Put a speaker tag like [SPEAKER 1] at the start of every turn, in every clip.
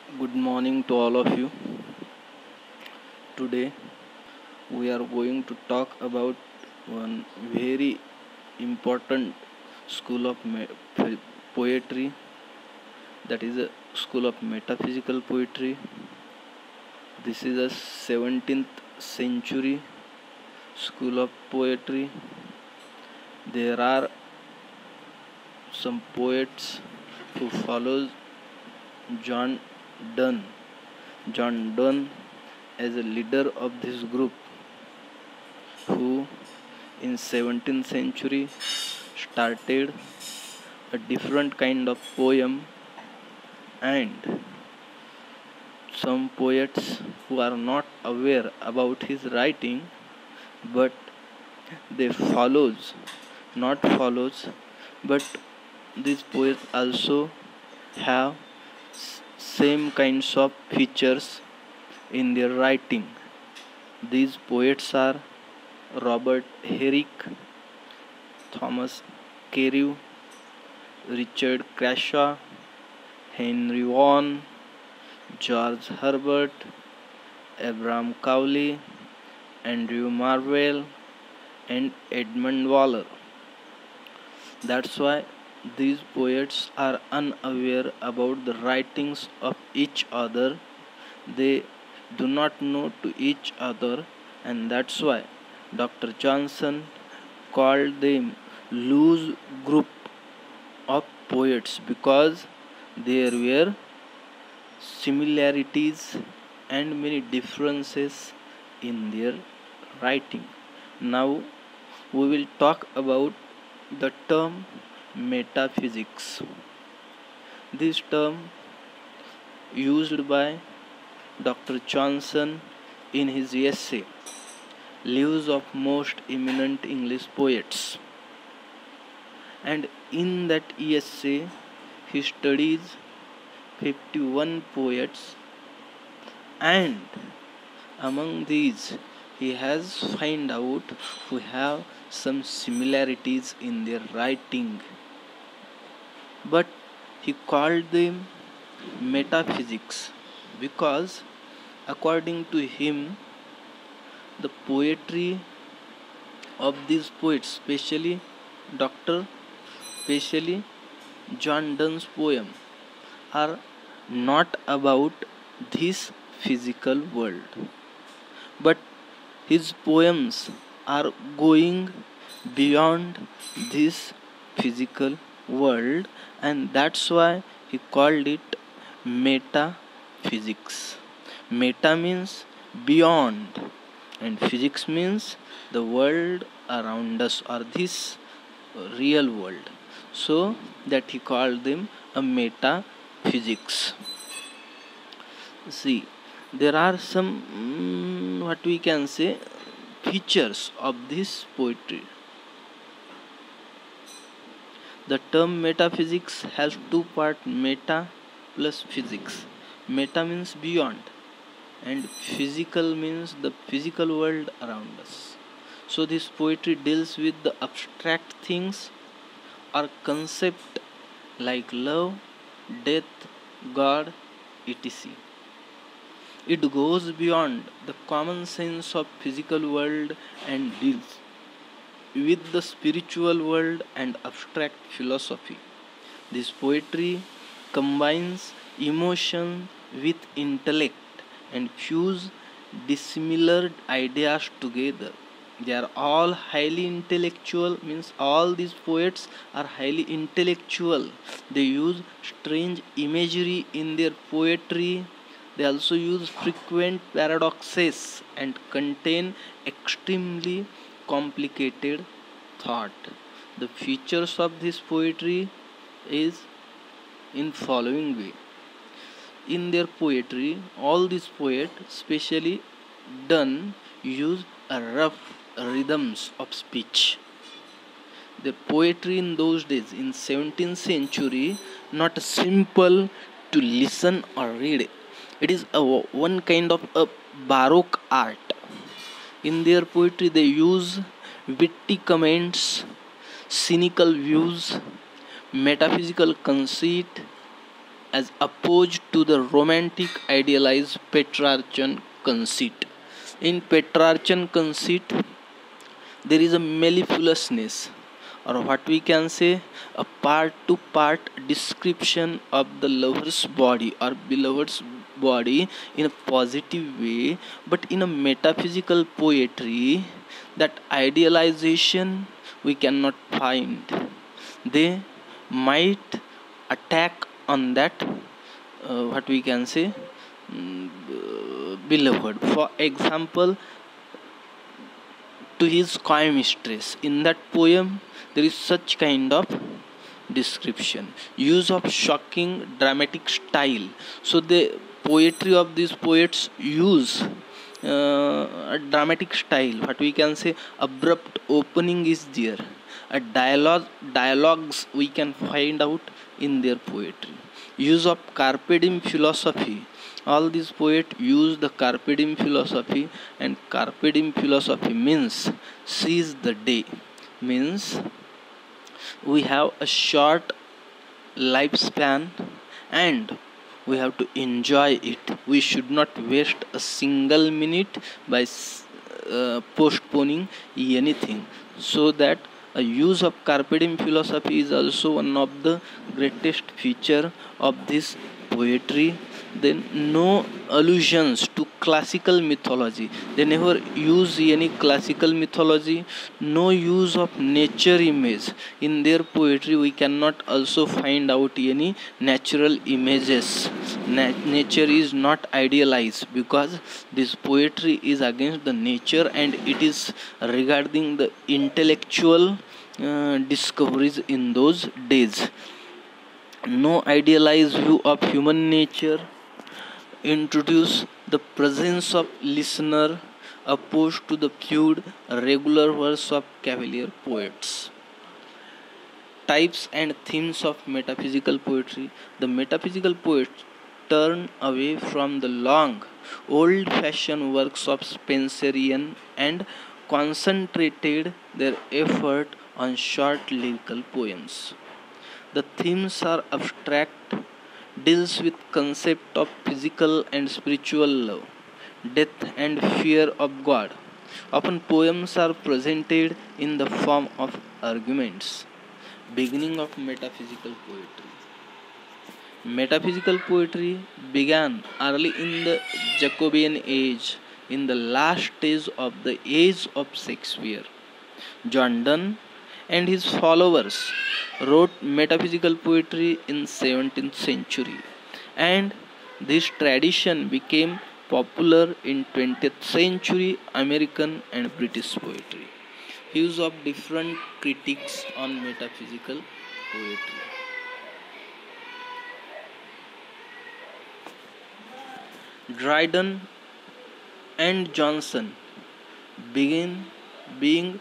[SPEAKER 1] Good morning to all of you. Today we are going to talk about one very important school of poetry, that is a school of metaphysical poetry. This is a 17th century school of poetry. There are some poets who follows John Donne. John Donne as a leader of this group, who in 17th century started a different kind of poem, and some poets who are not aware about his writing, but they not follows, but these poets also have same kinds of features in their writing. These poets are Robert Herrick, Thomas Carew, Richard Crashaw, Henry Vaughan, George Herbert, Abraham Cowley, Andrew Marvell, and Edmund Waller. That's why these poets are unaware about the writings of each other. They do not know to each other, and that's why Dr. Johnson called them loose group of poets, because there were similarities and many differences in their writing. Now we will talk about the term metaphysics. This term used by Dr. Johnson in his essay Lives of Most Eminent English Poets, and in that essay he studies 51 poets, and among these he has find out who have some similarities in their writing, but he called them metaphysics because according to him the poetry of these poets, especially John Donne's poem, are not about this physical world, but his poems are going beyond this physical world, and that's why he called it metaphysics. Meta means beyond, and physics means the world around us, or this real world. So that he called them a metaphysics. See, there are some what we can say features of this poetry. The term metaphysics has two parts: meta plus physics. Meta means beyond, and physical means the physical world around us. So this poetry deals with the abstract things or concept like love, death, God, etc. It goes beyond the common sense of physical world and deals with the spiritual world and abstract philosophy. This poetry combines emotion with intellect and fuse dissimilar ideas together. They are all highly intellectual, means all these poets are highly intellectual. They use strange imagery in their poetry. They also use frequent paradoxes and contain extremely complicated thought. The features of this poetry is in following way. In their poetry, all these poets, especially Donne, use a rough rhythms of speech. The poetry in those days, in 17th century, not simple to listen or read. It is one kind of a baroque art. In their poetry, they use witty comments, cynical views, metaphysical conceit, as opposed to the romantic idealized Petrarchan conceit. In Petrarchan conceit, there is a mellifluousness, or what we can say, a part to part description of the lover's body or beloved's body in a positive way, but in a metaphysical poetry, that idealization we cannot find. They might attack on that, what we can say, beloved. For example, to his coy mistress. In that poem, there is such kind of description, use of shocking dramatic style. So the poetry of these poets use a dramatic style. What we can say, abrupt opening is there. A dialogues we can find out in their poetry. Use of carpe diem philosophy. All these poets use the carpe diem philosophy, and carpe diem philosophy means seize the day, means we have a short lifespan and we have to enjoy it. We should not waste a single minute by postponing anything. So that a use of carpe diem philosophy is also one of the greatest feature of this poetry. Then no allusions to classical mythology. They never use any classical mythology. No use of nature image. In their poetry we cannot also find out any natural images. Nature is not idealized, because this poetry is against the nature and it is regarding the intellectual discoveries in those days. No idealized view of human nature. Introduce the presence of listener opposed to the feud regular verse of cavalier poets. Types and themes of metaphysical poetry. The metaphysical poets turn away from the long, old-fashioned works of Spenserian and concentrated their effort on short lyrical poems. The themes are abstract, deals with concept of physical and spiritual love, death and fear of God. Often poems are presented in the form of arguments. Beginning of metaphysical poetry. Metaphysical poetry began early in the Jacobean age, in the last stage of the age of Shakespeare. John Donne and his followers wrote metaphysical poetry in 17th century, and this tradition became popular in 20th century American and British poetry. Views of different critics on metaphysical poetry. Dryden and Johnson begin being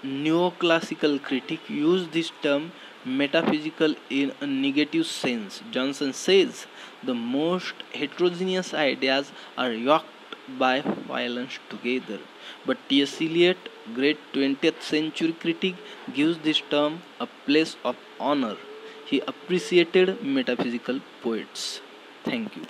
[SPEAKER 1] neoclassical critic use this term metaphysical in a negative sense. Johnson says the most heterogeneous ideas are yoked by violence together. But T.S. Eliot, great 20th century critic, gives this term a place of honor. He appreciated metaphysical poets. Thank you.